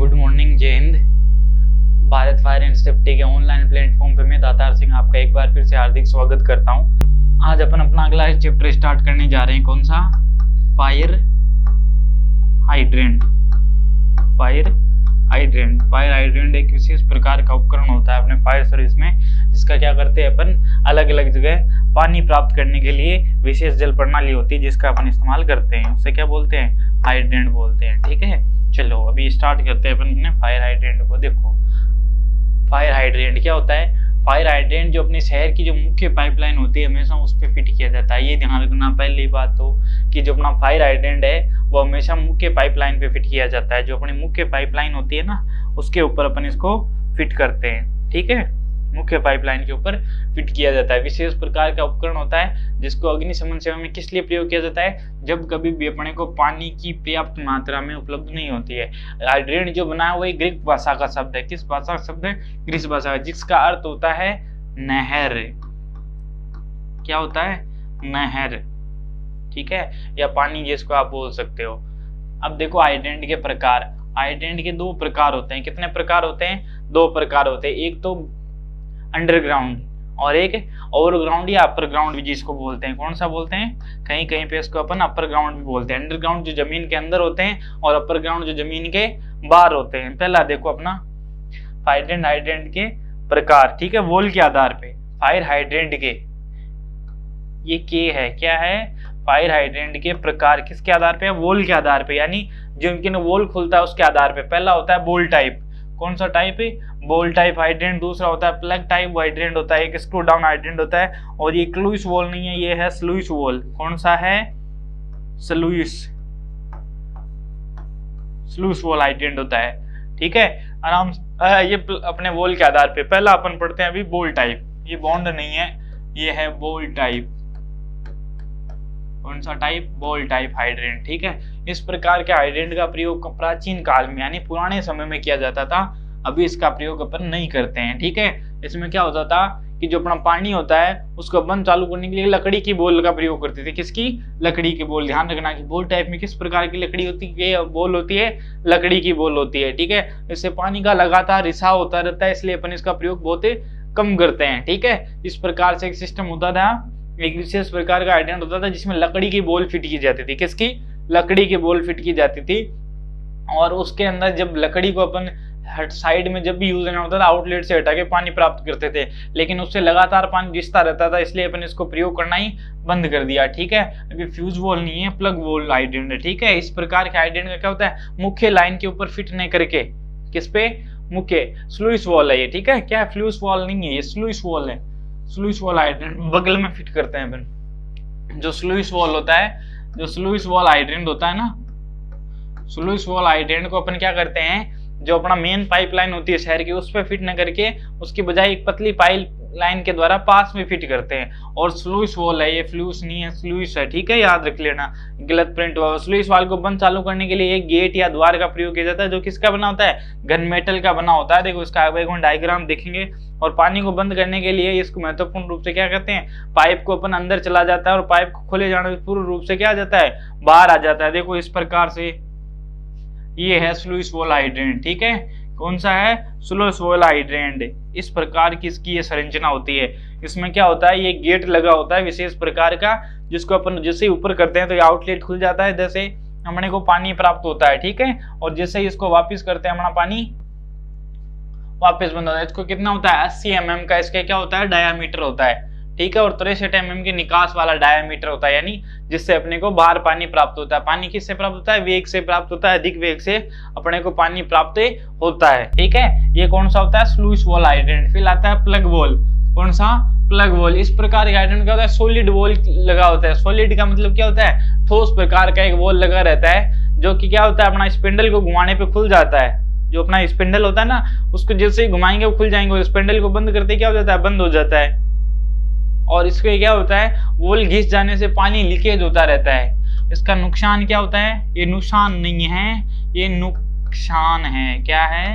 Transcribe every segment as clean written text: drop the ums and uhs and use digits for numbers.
Good morning, जय Hind. Bharat fire and safety के online platform पे मैं दातार सिंह आपका एक बार फिर से हार्दिक स्वागत करता हूं। आज अपन अपना अगला चैप्टर स्टार्ट करने जा रहे हैं। कौन सा? Fire hydrant. फायर हाइड्रेंट एक विशेष प्रकार का उपकरण होता है अपने फायर सर्विस में, जिसका क्या करते हैं अपन, अलग अलग जगह पानी प्राप्त करने के लिए विशेष जल प्रणाली होती है जिसका अपन इस्तेमाल करते हैं। उसे क्या बोलते हैं? हाइड्रेंट बोलते हैं। ठीक है, चलो अभी स्टार्ट करते हैं अपन अपने फायर हाइड्रेंट को। देखो फायर हाइड्रेंट क्या होता है। फायर हाइड्रेंट जो अपने शहर की जो मुख्य पाइपलाइन होती है हमेशा उस पर फिट किया जाता है। ये ध्यान रखना पहली बात तो कि जो अपना फायर हाइड्रेंट है वो हमेशा मुख्य पाइपलाइन पे फिट किया जाता है। जो अपनी मुख्य पाइपलाइन होती है ना उसके ऊपर अपन इसको फिट करते हैं। ठीक है, मुख्य पाइपलाइन के ऊपर फिट किया जाता है। विशेष प्रकार का उपकरण होता है जिसको अग्निशमन सेवा में किस लिए प्रयोग किया जाता है? जब कभी भी अपने को पानी की पर्याप्त मात्रा में उपलब्ध नहीं होती है। हाइड्रेंट जो बना है वो एक ग्रीक भाषा का शब्द है। किस भाषा का शब्द है? ग्रीक भाषा का, जिसका अर्थ होता है नहर। क्या होता है? नहर। ठीक है, या पानी जिसको आप बोल सकते हो। अब देखो हाइड्रेंट के प्रकार। हाइड्रेंट के दो प्रकार होते हैं। कितने प्रकार होते हैं? दो प्रकार होते हैं। एक तो अंडरग्राउंड और एक ओवरग्राउंड या अपर ग्राउंड भी जिसको बोलते हैं। कौन सा बोलते हैं? कहीं कहीं पे इसको अपन अपर ग्राउंड भी बोलते हैं। अंडरग्राउंड जो जमीन के अंदर होते हैं और अपर ग्राउंड जो जमीन के बाहर होते हैं। पहला देखो अपना हाइड्रेंट के प्रकार। ठीक है, वॉल के आधार पे फायर हाइड्रेंट के ये के है, क्या है? फायर हाइड्रेंट के प्रकार किसके आधार पे? वॉल के आधार पे, यानी जो इनके वॉल खुलता है उसके आधार पे। पहला होता है बॉल टाइप। कौन सा टाइप है? Ball type hydrant. दूसरा होता है प्लग टाइप हाइड्रेंट होता है। एक स्क्रू डाउन हाइड्रेंट होता है। और ये क्लूइस वॉल नहीं है, ये है स्लूइस वॉल। कौन सा है? स्लूइस वॉल हाइड्रेंट होता है। ठीक है, आराम ये अपने वॉल के आधार पे। पहला अपन पढ़ते हैं अभी बॉल टाइप। ये बॉन्ड नहीं है, ये है बॉल टाइप। कौन सा टाइप? Ball type hydrant. ठीक है, इस प्रकार के हाइड्रेंट का प्रयोग प्राचीन काल में यानी पुराने समय में किया जाता था। अभी इसका प्रयोग अपन नहीं करते हैं। ठीक है, इसमें क्या होता था कि जो अपना पानी होता है उसको बंद चालू करने के लिए लकड़ी की बोल का प्रयोग करते थे। किसकी? लकड़ी की बोल। ध्यान रखना कि बोल टाइप में किस प्रकार की लकड़ी होती है? बोल होती है, लकड़ी की बोल होती है। ठीक है, इससे पानी का लगातार रिसाव होता रहता है, इसलिए अपन इसका प्रयोग बहुत कम करते हैं। ठीक है, इस प्रकार से एक सिस्टम होता था। एक विशेष प्रकार का हाइड्रेंट होता था जिसमें लकड़ी की बोल फिट की जाती थी। किसकी? लकड़ी की बोल फिट की जाती थी। और उसके अंदर जब लकड़ी को अपन साइड में जब भी यूज करना होता था आउटलेट से हटा के पानी प्राप्त करते थे, लेकिन उससे लगातार पानी रिसता रहता था, इसलिए अपन इसको प्रयोग करना ही बंद कर दिया। ठीक है, अभी फ्यूज वॉल नहीं है, प्लग वॉल हाइड्रेंट है। ठीक है, इस प्रकार के हाइड्रेंट का क्या होता है? मुख्य लाइन के ऊपर फिट नहीं करके किस पे? मुख्य स्लूइस वॉल है ये। ठीक है, क्या फ्यूज वॉल नहीं है, ये स्लूइस वॉल है। स्लूइस वॉल हाइड्रेंट बगल में फिट करते हैं अपन। जो स्लूइस वॉल होता है, जो स्लूइस वॉल हाइड्रेंट होता है ना, स्लूइस वॉल हाइड्रेंट को अपन क्या करते हैं, जो अपना मेन पाइपलाइन होती है शहर की उस पर फिट न करके उसकी बजाय एक पतली पाइप लाइन के द्वारा पास में फिट करते हैं। और स्लूइस वॉल है, ये फ्लूस नहीं है, स्लूइस है। ठीक है, याद रख लेना, गलत प्रिंट हुआ। स्लूइस वॉल को बंद चालू करने के लिए एक गेट या द्वार का प्रयोग किया जाता है जो किसका बना होता है? घन मेटल का बना होता है। देखो इसका डायग्राम देखेंगे। और पानी को बंद करने के लिए इसको महत्वपूर्ण रूप से क्या कहते हैं? पाइप को अपन अंदर चला जाता है और पाइप को खोले जाने से पूर्ण रूप से क्या आ जाता है? बाहर आ जाता है। देखो इस प्रकार से ये है स्लूइस वॉल हाइड्रेंट। ठीक है, कौन सा है? Sluice wall hydrant. इस प्रकार की इसकी ये संरचना होती है। इसमें क्या होता है? ये गेट लगा होता है विशेष प्रकार का, जिसको अपन जैसे ही ऊपर करते हैं तो ये आउटलेट खुल जाता है, जैसे हमने को पानी प्राप्त होता है। ठीक है, और जैसे ही इसको वापस करते हैं हमारा पानी वापस बंद होता है। इसको कितना होता है? 80 mm का इसका क्या होता है? डायामीटर होता है। ठीक है, और 63 mm के निकास वाला डायामीटर होता है, यानी जिससे अपने को बाहर पानी प्राप्त होता है। पानी किससे प्राप्त होता है? वेग से प्राप्त होता है। अधिक वेग से अपने को पानी प्राप्त होता है। ठीक है, ये कौन सा होता है? Sluice wall hydrant. फिर आता है प्लग वॉल। कौन सा? Plug wall. इस प्रकार का हाइड्रेंट क्या होता है? सॉलिड वॉल लगा होता है। सॉलिड का मतलब क्या होता है? ठोस प्रकार का एक वॉल लगा रहता है, जो कि क्या होता है? अपना स्पिंडल को घुमाने पे खुल जाता है। जो अपना स्पिंडल होता है ना, उसको जैसे ही घुमाएंगे वो खुल जाएंगे, और स्पिंडल को बंद करते क्या हो जाता है? बंद हो जाता है। और इसके क्या होता है? वॉल घिस जाने से पानी लीकेज होता रहता है। इसका नुकसान क्या होता है? ये नुकसान नहीं है, ये नुकसान है। क्या है?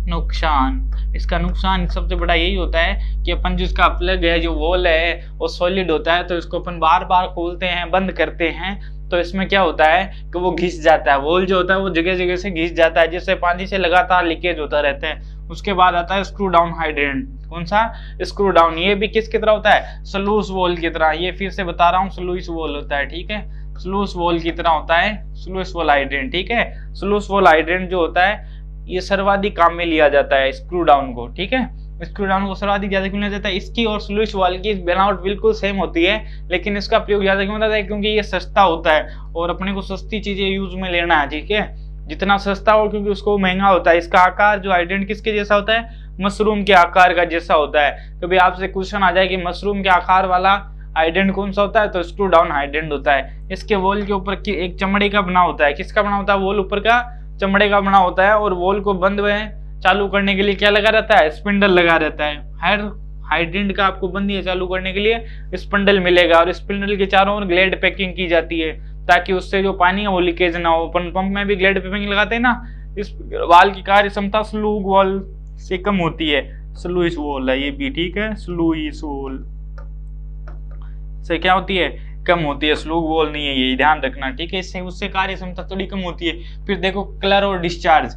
नुकसान। इसका नुकसान सबसे बड़ा यही होता है कि अपन जिसका प्लग है, जो वॉल है, वो सॉलिड होता है, तो इसको अपन बार बार खोलते हैं, बंद करते हैं, तो इसमें क्या होता है कि वो घिस जाता है, वॉल जो होता है वो जगह जगह से घिस जाता है, जिससे पानी से लगातार लीकेज होता रहता है। उसके बाद आता है स्क्रू डाउन हाइड्रेंट। कौन सा? Screw down. ये भी किसकी तरह होता है? स्लूस वॉल की तरह। ये फिर से बता रहा हूँ, स्लूस वॉल होता है, ठीक है, स्लूस वॉल की तरह होता है स्लूस वॉल हाइड्रेंट, ठीक है। स्लूस वॉल हाइड्रेंट जो होता है ये सर्वाधिक काम में लिया जाता है स्क्रू डाउन को, ठीक है। स्क्रू डाउन को सर्वाधिक ज्यादा क्यों लिया जाता है? इसकी और स्लूस वॉल की बनावट बिल्कुल सेम होती है, लेकिन इसका प्रयोग ज्यादा क्यों होता है? क्योंकि ये सस्ता होता है और अपने को सस्ती चीजें यूज में लेना है, ठीक है। जितना सस्ता हो क्योंकि उसको महंगा होता है। इसका आकार जो हाइड्रेंट किसके जैसा होता है? मशरूम के आकार का जैसा होता है। कभी आपसे क्वेश्चन आ जाए कि मशरूम के आकार वाला हाइड्रेंट कौन सा होता है, तो स्क्रू डाउन हाइड्रेंट होता है। इसके वॉल के ऊपर एक चमड़े का बना होता है। किसका बना होता है? वॉल ऊपर का चमड़े का बना होता है, और वॉल को बंद में चालू करने के लिए क्या लगा रहता है? स्पिंडल लगा रहता है। हर हाइड्रेंट का आपको बंद या चालू करने के लिए स्पिंडल मिलेगा, और स्पिंडल के चारों ओर ग्लेड पैकिंग की जाती है ताकि उससे जो पानी है वो लीकेज ना हो। पंप में भी ग्लेड पैकिंग लगाते हैं ना। इस वाल की कार्य क्षमता स्लूग वॉल से कम होती है। स्लूइस वॉल है ये भी, ठीक है, स्लूइस वॉल से क्या होती है? कम होती है। स्लूग वॉल नहीं है ये, ध्यान रखना, ठीक है। इससे उससे कार्य क्षमता थोड़ी कम होती है। फिर देखो कलर और डिस्चार्ज,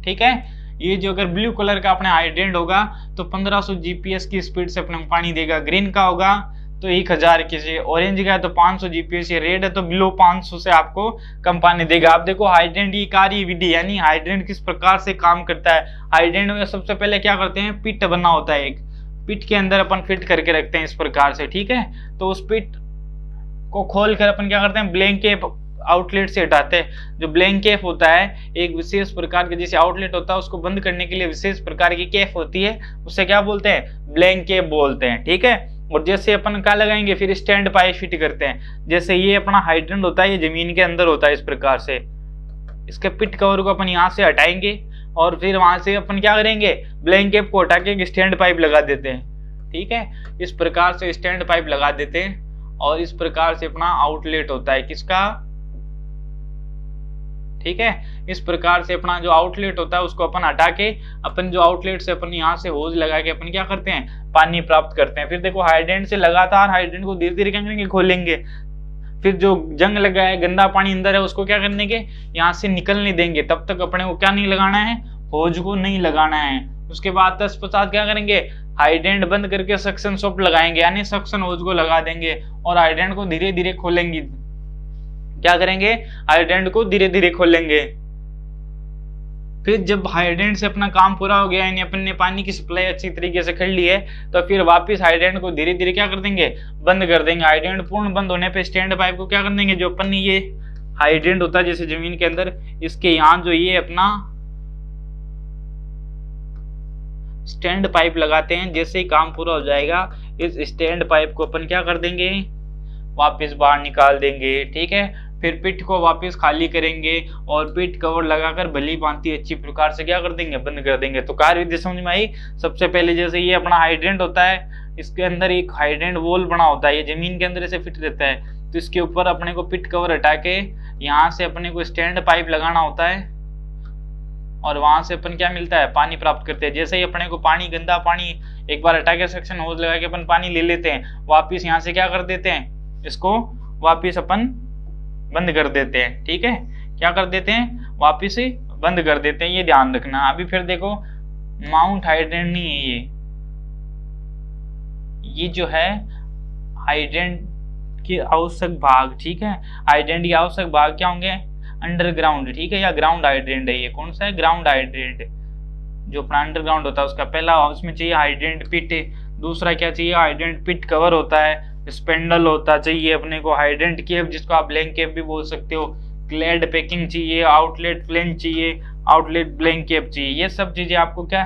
ठीक है। ये जो अगर ब्लू कलर का अपने हाइड्रेंट होगा तो 1500 जीपीएस की स्पीड से अपने पानी देगा। ग्रीन का होगा तो 1000 की से, ऑरेंज का है तो 500 जीपीएस, रेड है तो बिलो 500 से आपको कम पानी देगा। आप देखो हाइड्रेंट की कार्य विधि, यानी हाइड्रेंट किस प्रकार से काम करता है। हाइड्रेंट में सबसे पहले क्या करते हैं? पिट बना होता है, एक पिट के अंदर अपन फिट करके रखते हैं इस प्रकार से, ठीक है। तो उस पिट को खोल कर अपन क्या करते हैं? ब्लैंक केप आउटलेट से हटाते हैं। जो ब्लैंक केप होता है एक विशेष प्रकार के, जैसे आउटलेट होता है उसको बंद करने के लिए विशेष प्रकार की केप होती है, उससे क्या बोलते हैं? ब्लैंक केप बोलते हैं, ठीक है। और जैसे अपन क्या लगाएंगे? फिर स्टैंड पाइप फिट करते हैं। जैसे ये अपना हाइड्रेंट होता है, ये जमीन के अंदर होता है इस प्रकार से। इसके पिट कवर को अपन यहाँ से हटाएंगे और फिर वहां से अपन क्या करेंगे? ब्लैंक केप को हटा के स्टैंड पाइप लगा देते हैं, ठीक है। इस प्रकार से स्टैंड पाइप लगा देते हैं और इस प्रकार से अपना आउटलेट होता है किसका? ठीक है। इस प्रकार से अपना जो आउटलेट होता है उसको अपन हटा के अपन जो आउटलेट से अपन यहाँ से होज लगा के अपन क्या करते हैं? पानी प्राप्त करते हैं। फिर देखो हाइड्रेंट से लगातार हाइड्रेंट को धीरे धीरे क्या करेंगे? खोलेंगे। फिर जो जंग लगा है, गंदा पानी अंदर है, उसको क्या करने के? यहाँ से निकलने देंगे। तब तक अपने को क्या नहीं लगाना है? होज को नहीं लगाना है। उसके बाद 10-50 क्या करेंगे? हाइड्रेंट बंद करके सक्शन सॉफ्ट लगाएंगे, यानी सक्शन होज को लगा देंगे और हाइड्रेंट को धीरे धीरे खोलेंगे। क्या करेंगे? हाइड्रेंट को धीरे धीरे खोलेंगे। फिर जब हाइड्रेंट से अपना काम पूरा हो गया, यानी अपन ने पानी की सप्लाई अच्छी तरीके से कर ली है, तो फिर वापस हाइड्रेंट को धीरे धीरे क्या कर देंगे? बंद कर देंगे। हाइड्रेंट पूर्ण बंद होने पे स्टैंड पाइप को क्या कर देंगे? जो अपन ये हाइड्रेंट होता है जैसे जमीन के अंदर, इसके यहाँ जो ये अपना स्टैंड पाइप लगाते हैं, जैसे ही काम पूरा हो जाएगा इस स्टैंड पाइप को अपन क्या कर देंगे? वापस बाहर निकाल देंगे, ठीक है। फिर पिट को वापस खाली करेंगे और पिट कवर लगाकर भली भांति अच्छी प्रकार से क्या कर देंगे? बंद कर देंगे। तो कार्य विधि समझ में आई। सबसे पहले जैसे ये अपना हाइड्रेंट होता है, इसके अंदर एक हाइड्रेंट वॉल बना होता है, ये जमीन के अंदर से फिट रहता है। तो इसके ऊपर अपने को पिट कवर हटा के यहाँ से अपने को स्टैंड पाइप लगाना होता है और वहां से अपन क्या मिलता है? पानी प्राप्त करते हैं। जैसे ही अपने को पानी, गंदा पानी एक बार हटा के सक्शन होज लगा के अपन पानी ले लेते हैं, वापिस यहाँ से क्या कर देते हैं? इसको वापिस अपन बंद कर देते हैं, ठीक है। क्या कर देते हैं? वापिस ही बंद कर देते हैं, ये ध्यान रखना। अभी फिर देखो माउंट हाइड्रेंट नहीं है ये जो है हाइड्रेंट के आवश्यक भाग, ठीक है। हाइड्रेंट के आवश्यक भाग क्या होंगे? अंडरग्राउंड, ठीक है, या ग्राउंड हाइड्रेंट है। ये कौन सा है? Ground hydrant. जो अपना अंडरग्राउंड होता है उसका पहला उसमें चाहिए हाइड्रेंट पिट, दूसरा क्या चाहिए? हाइड्रेंट पिट कवर होता है, स्पेंडल होता चाहिए अपने को, हाइड्रेंट केप जिसको आप ब्लैंक केप भी बोल सकते हो, ग्लेड पैकिंग चाहिए, आउटलेट फ्लेंज चाहिए, आउटलेट ब्लैंक केप चाहिए। ये सब चीजें आपको क्या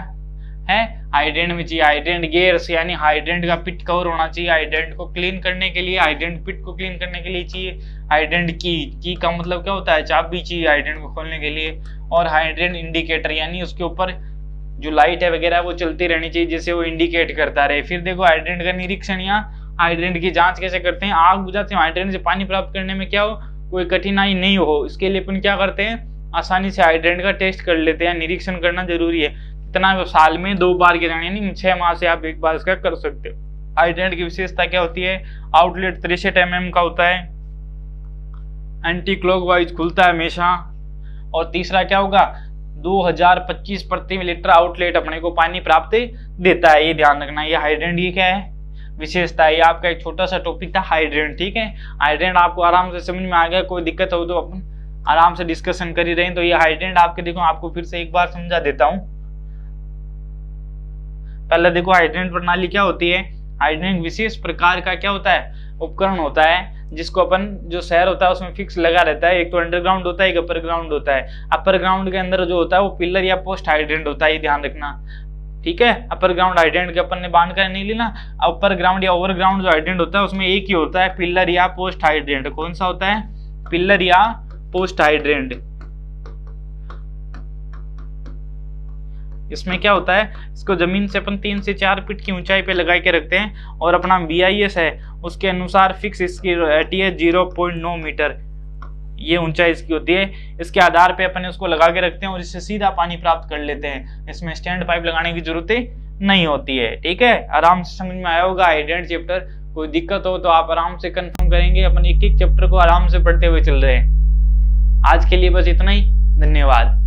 है? हाइड्रेंट में चाहिए। हाइड्रेंट गेयर्स यानी हाइड्रेंट का पिट कवर होना चाहिए। हाइड्रेंट को क्लीन करने के लिए, हाइड्रेंट पिट को क्लीन करने के लिए चाहिए हाइड्रेंट की का मतलब क्या होता है? चाबी चाहिए हाइड्रेंट को खोलने के लिए। और हाइड्रेंट इंडिकेटर यानी उसके ऊपर जो लाइट है वगैरह वो चलती रहनी चाहिए, जिससे वो इंडिकेट करता रहे। फिर देखो हाइड्रेंट का निरीक्षण या हाइड्रेंट की जांच कैसे करते हैं? आग बुझाते हैं। हाइड्रेंट से पानी प्राप्त करने में क्या हो? कोई कठिनाई नहीं हो, इसके लिए अपन क्या करते हैं? आसानी से हाइड्रेंट का टेस्ट कर लेते हैं। निरीक्षण करना जरूरी है। कितना? साल में 2 बार के जाने, यानी 6 माह से आप एक बार इसका कर सकते हो। हाइड्रेंट की विशेषता क्या होती है? आउटलेट 63 mm का होता है, एंटी क्लॉकवाइज खुलता है हमेशा। और तीसरा क्या होगा, 2025 प्रति लीटर आउटलेट अपने को पानी प्राप्त देता है, ये ध्यान रखना। ये हाइड्रेंट ये क्या है, विशेषता है। ये आपका एक छोटा सा टॉपिक था हाइड्रेंट, ठीक है। हाइड्रेंट आपको आराम से समझ में आ गया, कोई दिक्कत हो तो अपन आराम से डिस्कशन कर ही रहे हैं। तो ये हाइड्रेंट आपके देखो, आपको फिर से एक बार समझा देता हूं। पहले देखो हाइड्रेंट प्रणाली क्या होती है। हाइड्रेंट विशेष प्रकार का क्या होता है, उपकरण होता है, जिसको अपन जो शहर होता है उसमें फिक्स लगा रहता है। एक तो अंडरग्राउंड होता है, एक अपर ग्राउंड होता है। अपर ग्राउंड के अंदर जो होता है वो पिलर या पोस्ट हाइड्रेंट होता है, ये ध्यान रखना, ठीक है। अपर ग्राउंड हाइड्रेंट के अपन ने बांध कर नहीं लेना। अपर ग्राउंड या ओवर ग्राउंड जो हाइड्रेंट होता है उसमें एक ही होता है, पिलर या पोस्ट हाइड्रेंट। कौन सा होता है, पिलर या पोस्ट हाइड्रेंट। इसमें क्या होता है, इसको जमीन से अपन 3 से 4 फीट की ऊंचाई पे लगा के रखते हैं, और अपना BIS है उसके अनुसार फिक्स इसकी रहती है 0.9 मीटर, ये ऊंचाई इसकी होती है। इसके आधार पे अपन उसको लगा के रखते हैं और इससे सीधा पानी प्राप्त कर लेते हैं। इसमें स्टैंड पाइप लगाने की जरूरत नहीं होती है, ठीक है। आराम से समझ में आया होगा हाइड्रेंट चैप्टर। कोई दिक्कत हो तो आप आराम से कंफर्म करेंगे। अपन एक एक चैप्टर को आराम से पढ़ते हुए चल रहे हैं। आज के लिए बस इतना ही, धन्यवाद।